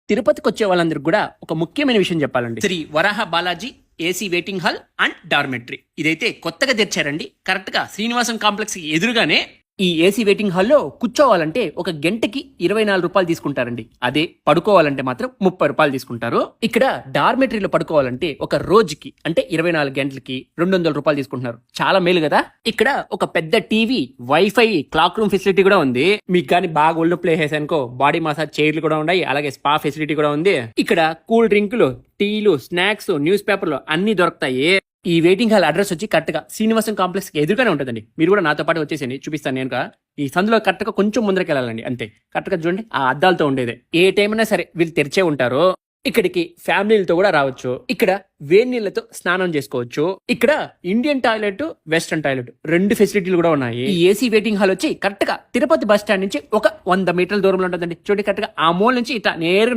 తిరుపతికి వచ్చే వాళ్ళందరికీ కూడా ఒక ముఖ్యమైన విషయం చెప్పాలండి. Shri Varaha Balaji AC waiting hall and dormitory ఇదైతే కొత్తగా తెచ్చారండి. కరెక్ట్ గా శ్రీనివాసం కాంప్లెక్స్ కి ఎదురుగానే ఈ ఏసీ వెయిటింగ్ హాల్లో కూర్చోవాలంటే ఒక గంటకి 24 రూపాయలు తీసుకుంటారండి. అదే పడుకోవాలంటే మాత్రం 30 రూపాయలు తీసుకుంటారు. ఇక్కడ డార్మెటరీలో పడుకోవాలంటే ఒక రోజుకి అంటే 24 గంటలకి 200 రూపాయలు తీసుకుంటున్నారు. చాలా మేలు కదా. ఇక్కడ ఒక పెద్ద TV, wifi, clock room facility కూడా ఉంది. మీకు కానీ బాగా ఒళ్ళు ప్లే చేసానుకో బాడీ మసాజ్ చైర్లు కూడా ఉన్నాయి. అలాగే స్పా ఫెసిలిటీ కూడా ఉంది. ఇక్కడ కూల్ డ్రింకులు, టీలు, స్నాక్స్, న్యూస్ పేపర్లు అన్ని దొరుకుతాయి. ఈ వెయిటింగ్ హాల్ అడ్రస్ వచ్చి కరెక్ట్ గా శ్రీనివాసం కాంప్లెక్స్ కి ఎదురుగానే ఉంటుందండి. మీరు కూడా నాతో పాటు వచ్చేసండి, చూపిస్తాను. నేను ఈ సందులో కరెక్ట్ గా కొంచెం ముందరికి వెళ్ళాలండి, అంతే. కరెక్ట్ గా చూడండి, ఆ అద్దాలతో ఉండేది. ఏ టైం అయినా సరే వీళ్ళు తెరిచే ఉంటారు. ఇక్కడికి ఫ్యామిలీలతో కూడా రావచ్చు. ఇక్కడ వేడి నీళ్లతో స్నానం చేసుకోవచ్చు. ఇక్కడ ఇండియన్ టాయిలెట్, వెస్టర్న్ టాయిలెట్ 2 ఫెసిలిటీలు కూడా ఉన్నాయి. ఈ ఏసీ వెయిటింగ్ హాల్ వచ్చి కరెక్ట్ గా తిరుపతి బస్ స్టాండ్ నుంచి ఒక 100 మీటర్ల దూరంలో ఉంటుందండి. చూడండి, కరెక్ట్ గా ఆ మూల నుంచి ఇట్లా నేరుగా